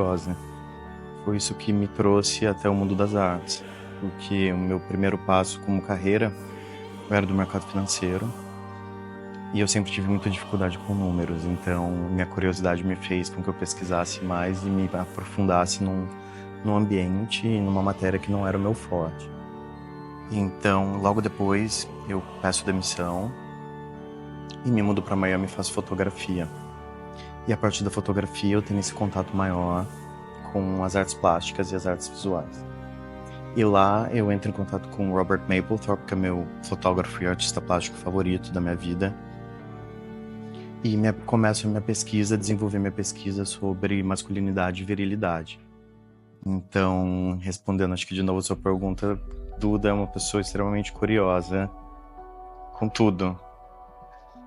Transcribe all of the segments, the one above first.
curiosa. Foi isso que me trouxe até o mundo das artes, porque o meu primeiro passo como carreira eu era do mercado financeiro e eu sempre tive muita dificuldade com números, então minha curiosidade me fez com que eu pesquisasse mais e me aprofundasse num ambiente e numa matéria que não era o meu forte. Então, logo depois, eu peço demissão e me mudo para Miami e faço fotografia. E a partir da fotografia eu tenho esse contato maior com as artes plásticas e as artes visuais. E lá eu entro em contato com o Robert Mapplethorpe, que é meu fotógrafo e artista plástico favorito da minha vida. E começo a minha pesquisa, desenvolver minha pesquisa sobre masculinidade e virilidade. Então, respondendo acho que de novo a sua pergunta, Duda é uma pessoa extremamente curiosa com tudo.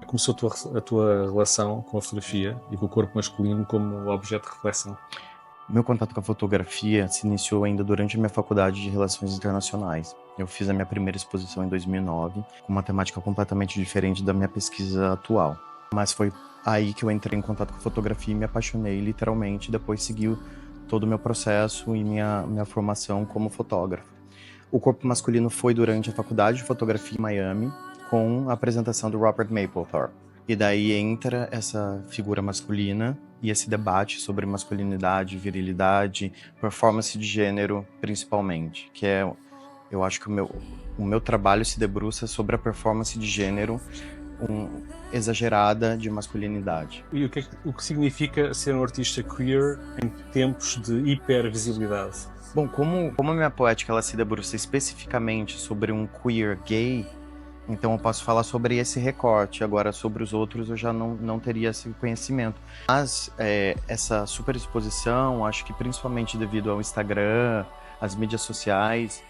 Começou a tua relação com a fotografia e com o corpo masculino como objeto de reflexão? Meu contato com a fotografia se iniciou ainda durante a minha faculdade de Relações Internacionais. Eu fiz a minha primeira exposição em 2009, com uma temática completamente diferente da minha pesquisa atual. Mas foi aí que eu entrei em contato com a fotografia e me apaixonei literalmente, depois segui todo o meu processo e minha formação como fotógrafo. O corpo masculino foi durante a faculdade de fotografia em Miami, com a apresentação do Robert Mapplethorpe. E daí entra essa figura masculina e esse debate sobre masculinidade, virilidade, performance de gênero, principalmente, que é, eu acho que o meu trabalho se debruça sobre a performance de gênero exagerada de masculinidade. E o que significa ser um artista queer em tempos de hipervisibilidade? Bom, como a minha poética ela se debruça especificamente sobre um queer gay, então eu posso falar sobre esse recorte. Agora, sobre os outros, eu já não teria esse conhecimento. Mas essa superexposição, acho que principalmente devido ao Instagram, às mídias sociais,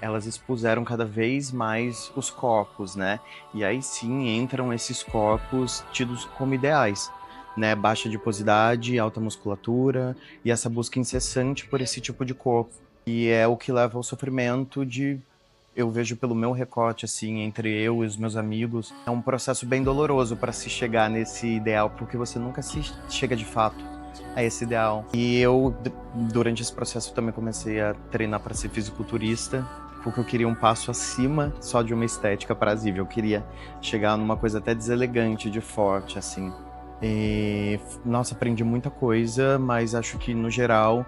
elas expuseram cada vez mais os corpos, né? E aí sim entram esses corpos tidos como ideais, né? Baixa adiposidade, alta musculatura e essa busca incessante por esse tipo de corpo. E é o que leva ao sofrimento eu vejo pelo meu recorte, assim, entre eu e os meus amigos, é um processo bem doloroso para se chegar nesse ideal, porque você nunca se chega de fato a esse ideal. E eu, durante esse processo, também comecei a treinar para ser fisiculturista, porque eu queria um passo acima só de uma estética aprazível. Eu queria chegar numa coisa até deselegante, de forte, assim. E, nossa, aprendi muita coisa, mas acho que, no geral,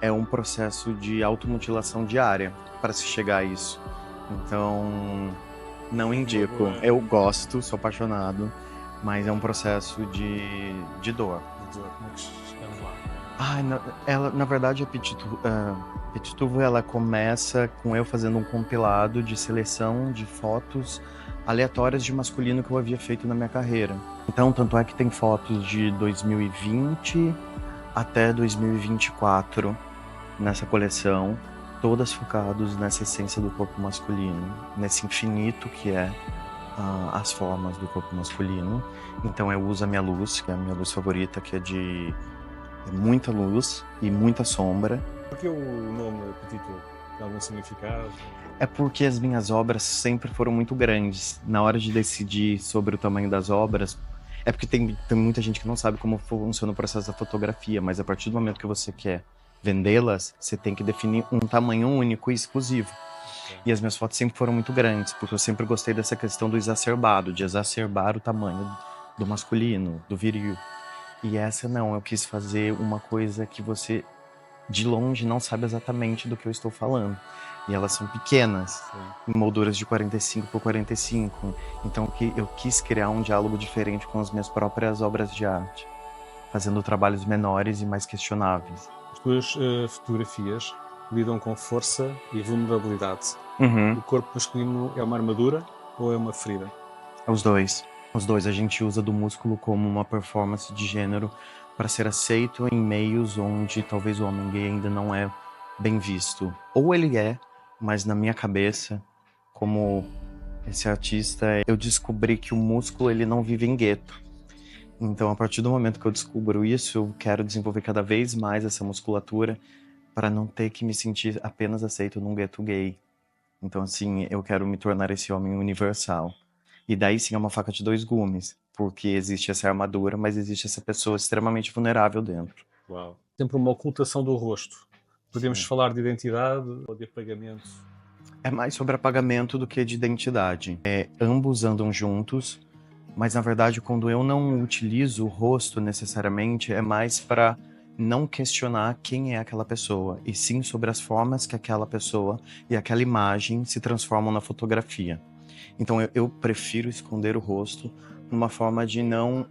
é um processo de automutilação diária para se chegar a isso. Então, não indico. Eu gosto, sou apaixonado, mas é um processo de dor. Como é que chegamos lá? Na verdade, a Petituvo ela começa com eu fazendo um compilado de seleção de fotos aleatórias de masculino que eu havia feito na minha carreira. Então, tanto é que tem fotos de 2020 até 2024 nessa coleção, todas focadas nessa essência do corpo masculino, nesse infinito que é as formas do corpo masculino. Então eu uso a minha luz, que é a minha luz favorita, que é de muita luz e muita sombra. Por que o nome Petitudo? Tem algum significado? É porque as minhas obras sempre foram muito grandes. Na hora de decidir sobre o tamanho das obras, é porque tem muita gente que não sabe como funciona o processo da fotografia, mas a partir do momento que você quer vendê-las, você tem que definir um tamanho único e exclusivo. E as minhas fotos sempre foram muito grandes, porque eu sempre gostei dessa questão do exacerbado, de exacerbar o tamanho do masculino, do viril. E essa não, eu quis fazer uma coisa que você, de longe, não sabe exatamente do que eu estou falando. E elas são pequenas, em molduras de 45 por 45. Então eu quis criar um diálogo diferente com as minhas próprias obras de arte, fazendo trabalhos menores e mais questionáveis. As tuas fotografias lidam com força e vulnerabilidade. Uhum. O corpo masculino é uma armadura ou é uma ferida? Os dois. Os dois. A gente usa do músculo como uma performance de gênero para ser aceito em meios onde talvez o homem gay ainda não é bem visto. Ou ele é, mas na minha cabeça, como esse artista, eu descobri que o músculo ele não vive em gueto. Então, a partir do momento que eu descubro isso, eu quero desenvolver cada vez mais essa musculatura para não ter que me sentir apenas aceito num gueto gay. Então, assim, eu quero me tornar esse homem universal. E daí sim é uma faca de dois gumes, porque existe essa armadura, mas existe essa pessoa extremamente vulnerável dentro. Uau. sempre uma ocultação do rosto. Podemos falar de identidade ou de apagamento? É mais sobre apagamento do que de identidade. Ambos andam juntos, mas na verdade quando eu não utilizo o rosto necessariamente, é mais para não questionar quem é aquela pessoa, e sim sobre as formas que aquela pessoa e aquela imagem se transformam na fotografia. Então eu prefiro esconder o rosto numa forma de não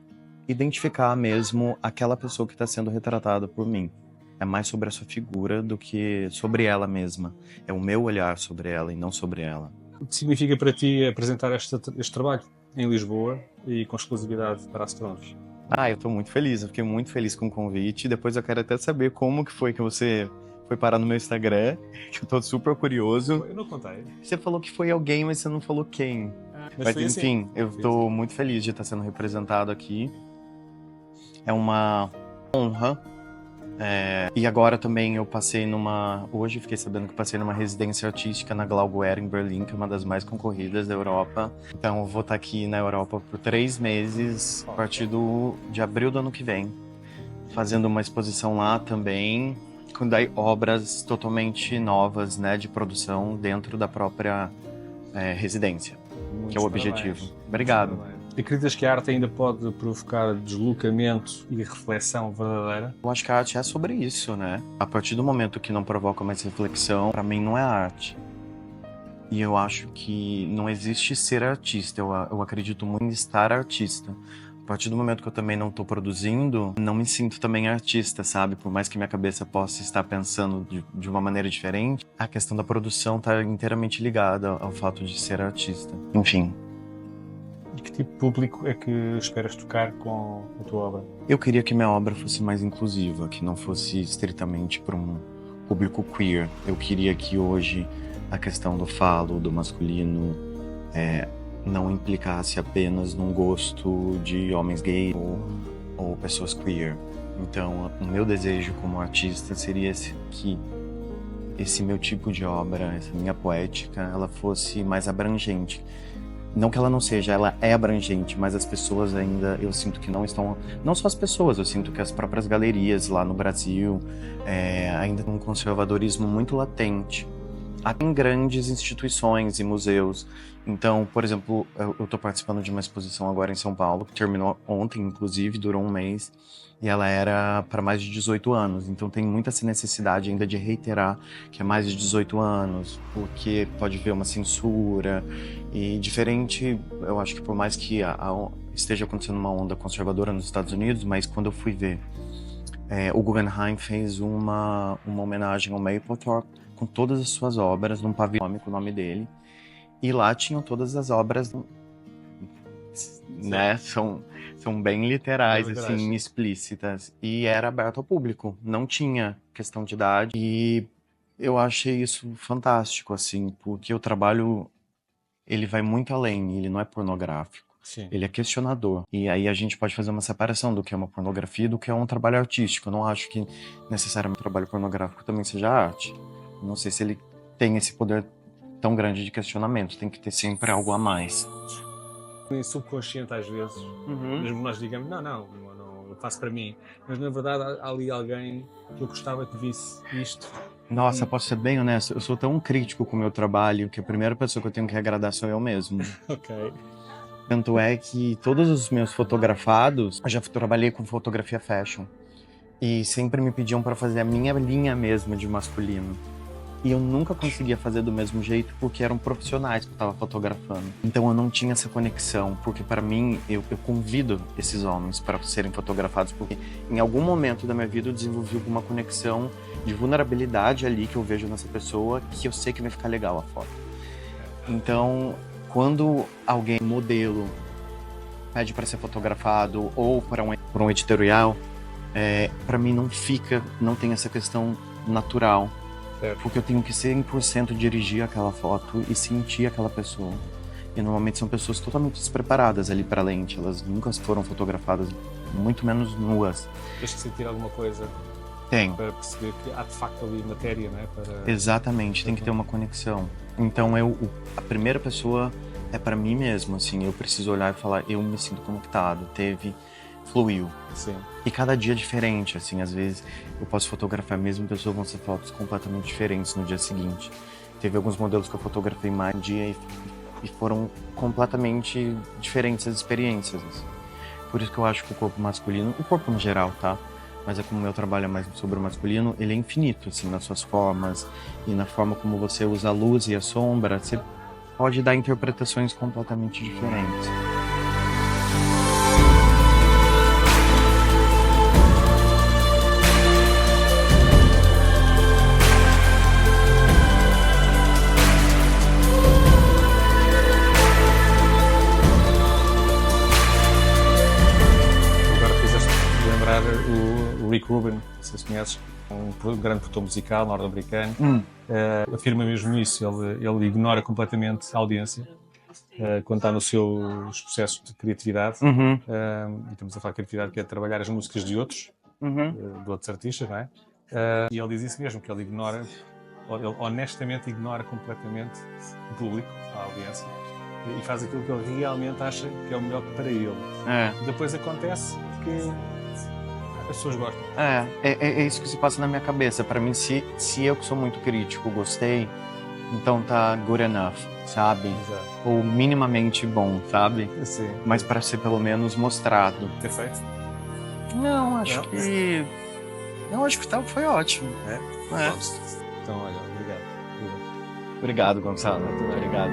identificar mesmo aquela pessoa que está sendo retratada por mim. É mais sobre a sua figura do que sobre ela mesma. É o meu olhar sobre ela e não sobre ela. O que significa para ti apresentar este trabalho em Lisboa e com exclusividade para astrónomos? Eu estou muito feliz, eu fiquei muito feliz com o convite. Depois eu quero até saber como que foi que você foi parar no meu Instagram, que eu tô super curioso. Eu não contei. Você falou que foi alguém, mas você não falou quem. Mas enfim, assim. Eu tô muito feliz de estar sendo representado aqui. É uma honra. E agora também eu passei hoje eu fiquei sabendo que eu passei numa residência artística na Glauber, em Berlim, que é uma das mais concorridas da Europa. Então eu vou estar aqui na Europa por 3 meses, a partir de abril do ano que vem, fazendo uma exposição lá também, com daí obras totalmente novas, né, de produção dentro da própria residência, que é o objetivo. Obrigado. Acreditas que a arte ainda pode provocar deslocamento e reflexão verdadeira? Eu acho que a arte é sobre isso, né? A partir do momento que não provoca mais reflexão, pra mim não é arte. E eu acho que não existe ser artista, eu acredito muito em estar artista. A partir do momento que eu também não tô produzindo, não me sinto também artista, sabe? Por mais que minha cabeça possa estar pensando de uma maneira diferente, a questão da produção tá inteiramente ligada ao fato de ser artista. Enfim. E que tipo de público é que esperas tocar com a tua obra? Eu queria que minha obra fosse mais inclusiva, que não fosse estritamente para um público queer. Eu queria que hoje a questão do falo, do masculino, não implicasse apenas num gosto de homens gays ou pessoas queer. Então, o meu desejo como artista seria que esse meu tipo de obra, essa minha poética, ela fosse mais abrangente. Não que ela não seja, ela é abrangente, mas as pessoas ainda, eu sinto que não estão... Não só as pessoas, eu sinto que as próprias galerias lá no Brasil ainda tem um conservadorismo muito latente. Há grandes instituições e museus. Então, por exemplo, eu estou participando de uma exposição agora em São Paulo, que terminou ontem, inclusive, durou um mês, e ela era para mais de 18 anos. Então tem muita essa necessidade ainda de reiterar que é mais de 18 anos, porque pode haver uma censura. E diferente, eu acho que por mais que esteja acontecendo uma onda conservadora nos Estados Unidos, mas quando eu fui ver, o Guggenheim fez uma homenagem ao Mapplethorpe com todas as suas obras, num pavilhão com o nome dele. E lá tinham todas as obras, né? São bem literais, assim, explícitas. E era aberto ao público, não tinha questão de idade. E eu achei isso fantástico, assim, porque o trabalho, ele vai muito além, ele não é pornográfico. Sim. Ele é questionador. E aí a gente pode fazer uma separação do que é uma pornografia e do que é um trabalho artístico. Eu não acho que necessariamente o trabalho pornográfico também seja arte. Não sei se ele tem esse poder tão grande de questionamento. Tem que ter sempre algo a mais. Subconsciente às vezes, mesmo nós digamos, não, eu faço para mim, mas na verdade há ali alguém que eu gostava que visse isto. Nossa, posso ser bem honesto, eu sou tão crítico com o meu trabalho que a primeira pessoa que eu tenho que agradar sou eu mesmo. Ok. Tanto é que todos os meus fotografados, eu já trabalhei com fotografia fashion, e sempre me pediam para fazer a minha linha mesmo de masculino. E eu nunca conseguia fazer do mesmo jeito porque eram profissionais que eu estava fotografando. Então eu não tinha essa conexão, porque para mim, eu convido esses homens para serem fotografados, porque em algum momento da minha vida eu desenvolvi alguma conexão de vulnerabilidade ali que eu vejo nessa pessoa, que eu sei que vai ficar legal a foto. Então, quando alguém, modelo, pede para ser fotografado ou para um editorial, para mim não tem essa questão natural. Porque eu tenho que 100% dirigir aquela foto e sentir aquela pessoa. E normalmente são pessoas totalmente despreparadas ali para a lente. Elas nunca foram fotografadas, muito menos nuas. Tens que sentir alguma coisa. Tem. Para perceber que há de facto ali matéria, não é? Exatamente, tem que ter uma conexão. Então a primeira pessoa é para mim mesmo, assim. Eu preciso olhar e falar, eu me sinto conectado. fluiu. Sim. E cada dia é diferente, assim, às vezes eu posso fotografar a mesma pessoa, vão ser fotos completamente diferentes no dia seguinte. Teve alguns modelos que eu fotografei mais um dia e foram completamente diferentes as experiências, assim. Por isso que eu acho que o corpo masculino, o corpo no geral, tá? Mas é como o meu trabalho é mais sobre o masculino, ele é infinito, assim, nas suas formas e na forma como você usa a luz e a sombra, você pode dar interpretações completamente diferentes. O Rick Rubin, não sei se conheces, um grande produtor musical norte-americano, afirma mesmo isso, ele ignora completamente a audiência quando está nos seus processos de criatividade. E estamos a falar de criatividade, que é trabalhar as músicas de outros, de outros artistas, não é? E ele diz isso mesmo, que ele honestamente ignora completamente o público, a audiência, e faz aquilo que ele realmente acha que é o melhor para ele. Depois acontece que as pessoas gostam. É isso que se passa na minha cabeça. Pra mim, se eu que sou muito crítico gostei, então tá good enough, sabe? Exato. Ou minimamente bom, sabe? Sim. Mas pra ser pelo menos mostrado. Perfeito? Não, acho que... Não, acho que foi ótimo. Então, olha, obrigado. Obrigado, Gonçalo. Obrigado.